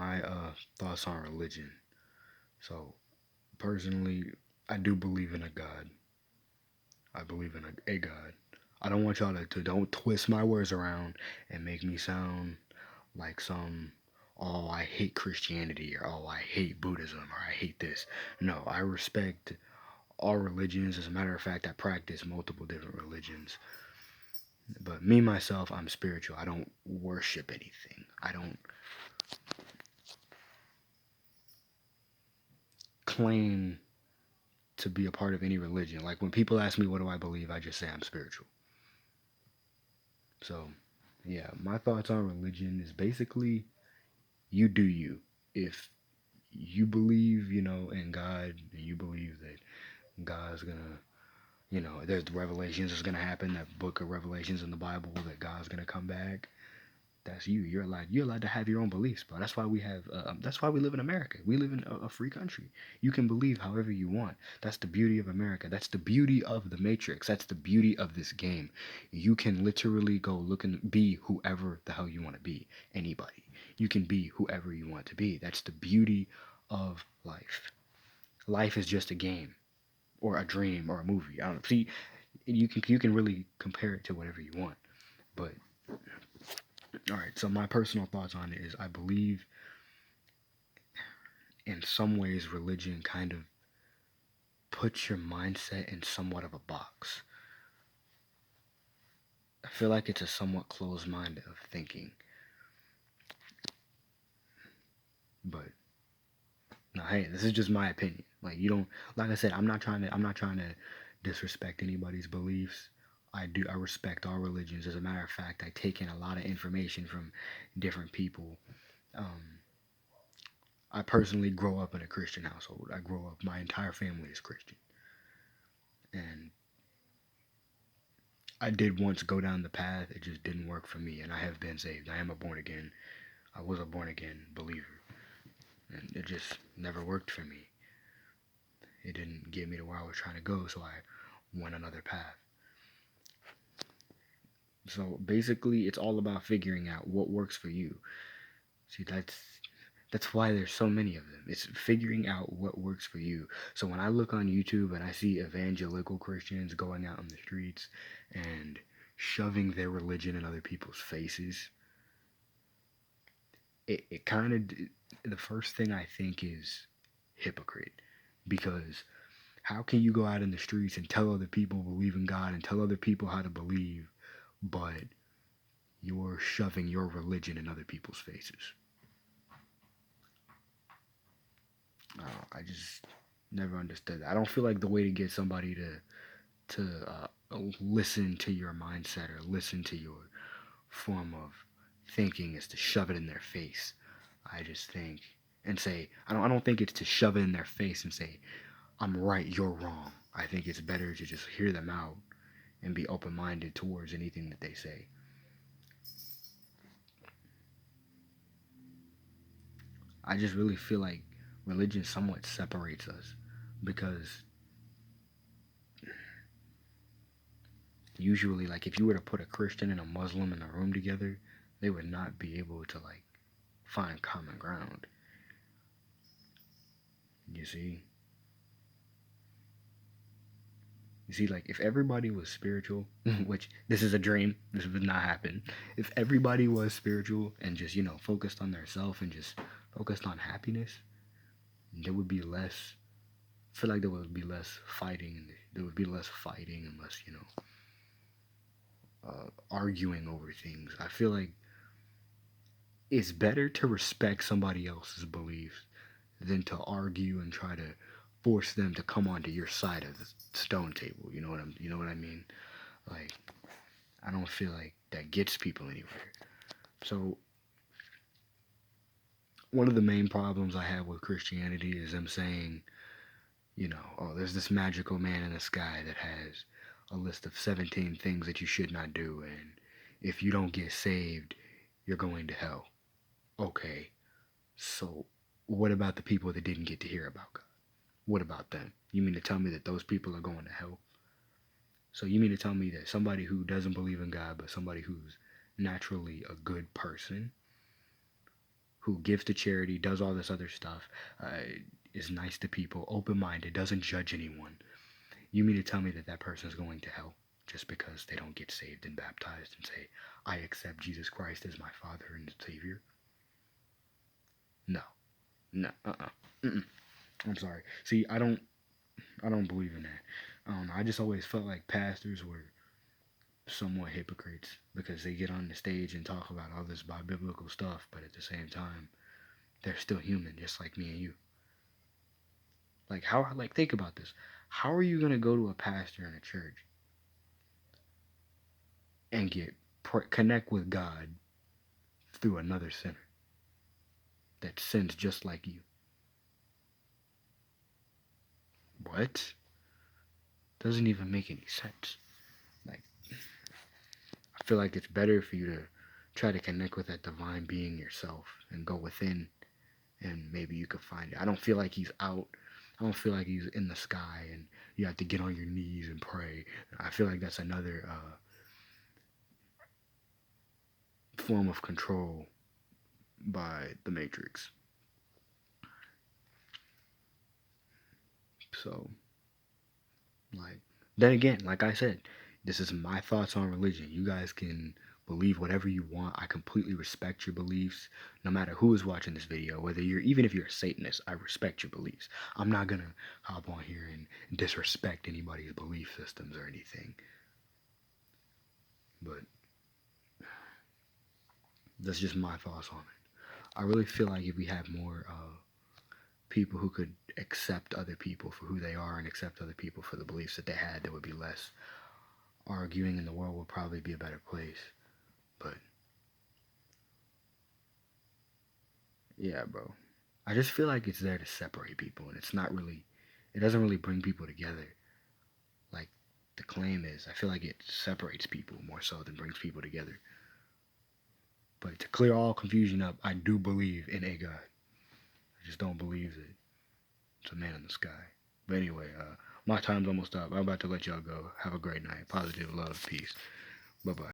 my thoughts on religion. So personally, I do believe in a God. I believe in a God. I don't want y'all to don't twist my words around and make me sound like some, oh, I hate Christianity, or oh, I hate Buddhism, or I hate this. No, I respect all religions. As a matter of fact, I practice multiple different religions. But me myself, I'm spiritual. I don't worship anything. I don't claim to be a part of any religion. Like when people ask me what do I believe, I just say I'm spiritual. So, yeah, my thoughts on religion is basically you do you. If you believe, in God, and you believe that God's gonna, there's the revelations is gonna happen, that book of Revelations in the Bible, that God's gonna come back. That's you. You're allowed to have your own beliefs, bro. That's why we live in America. We live in a free country. You can believe however you want. That's the beauty of America. That's the beauty of the Matrix. That's the beauty of this game. You can literally go look and be whoever the hell you want to be. Anybody. You can be whoever you want to be. That's the beauty of life. Life is just a game or a dream or a movie. I don't know. See, you can really compare it to whatever you want. But all right, so my personal thoughts on it is I believe in some ways religion kind of puts your mindset in somewhat of a box. I feel like it's a somewhat closed mind of thinking. But no, hey, this is just my opinion. Like you don't like I said, I'm not trying to disrespect anybody's beliefs. I respect all religions. As a matter of fact, I take in a lot of information from different people. Um, I personally grow up in a Christian household. I grow up, my entire family is Christian. And I did once go down the path, it just didn't work for me, and I have been saved. I am a born again. I was a born again believer, and it just never worked for me. It didn't get me to where I was trying to go, so I went another path. So basically, it's all about figuring out what works for you. See, that's why there's so many of them. It's figuring out what works for you. So when I look on YouTube and I see evangelical Christians going out on the streets and shoving their religion in other people's faces, it kind of, the first thing I think is hypocrite, because how can you go out in the streets and tell other people believe in God and tell other people how to believe, but you're shoving your religion in other people's faces? I just never understood that. I don't feel like the way to get somebody to listen to your mindset or listen to your form of thinking is to shove it in their face. I just think and say I don't think it's to shove it in their face and say I'm right, you're wrong. I think it's better to just hear them out and be open minded towards anything that they say. I just really feel like religion somewhat separates us because usually, like, if you were to put a Christian and a Muslim in a room together, they would not be able to, like, find common ground. You see? You see, like, if everybody was spiritual, which this is a dream, this would not happen. If everybody was spiritual and just, focused on their self and just focused on happiness, there would be less, I feel like there would be less fighting, and there would be less fighting and less, arguing over things. I feel like it's better to respect somebody else's beliefs than to argue and try to force them to come onto your side of the stone table. You know what I mean? Like, I don't feel like that gets people anywhere. So one of the main problems I have with Christianity is them saying, oh, there's this magical man in the sky that has a list of 17 things that you should not do, and if you don't get saved, you're going to hell. Okay, so what about the people that didn't get to hear about God? What about them? You mean to tell me that those people are going to hell? So you mean to tell me that somebody who doesn't believe in God, but somebody who's naturally a good person, who gives to charity, does all this other stuff, is nice to people, open-minded, doesn't judge anyone. You mean to tell me that that person is going to hell just because they don't get saved and baptized and say, I accept Jesus Christ as my Father and Savior? No. No. Mm-mm. I'm sorry. See, I don't believe in that. I don't know. I just always felt like pastors were somewhat hypocrites because they get on the stage and talk about all this biblical stuff, but at the same time, they're still human, just like me and you. Like think about this. How are you gonna go to a pastor in a church and connect with God through another sinner that sins just like you? What? Doesn't even make any sense. Like, I feel like it's better for you to try to connect with that divine being yourself and go within, and maybe you could find it. I don't feel like he's out. I don't feel like he's in the sky and you have to get on your knees and pray. I feel like that's another form of control by the Matrix. So, like, then again, like I said, this is my thoughts on religion. You guys can believe whatever you want. I completely respect your beliefs, no matter who is watching this video. Even if you're a Satanist, I respect your beliefs. I'm not gonna hop on here and disrespect anybody's belief systems or anything. But that's just my thoughts on it. I really feel like if we had more people who could accept other people for who they are and accept other people for the beliefs that they had, there would be less arguing and the world would probably be a better place. But yeah, bro. I just feel like it's there to separate people and it doesn't really bring people together. Like the claim is, I feel like it separates people more so than brings people together. But to clear all confusion up, I do believe in a God. I just don't believe that it's a man in the sky. But anyway, my time's almost up. I'm about to let y'all go. Have a great night. Positive love. Peace. Bye-bye.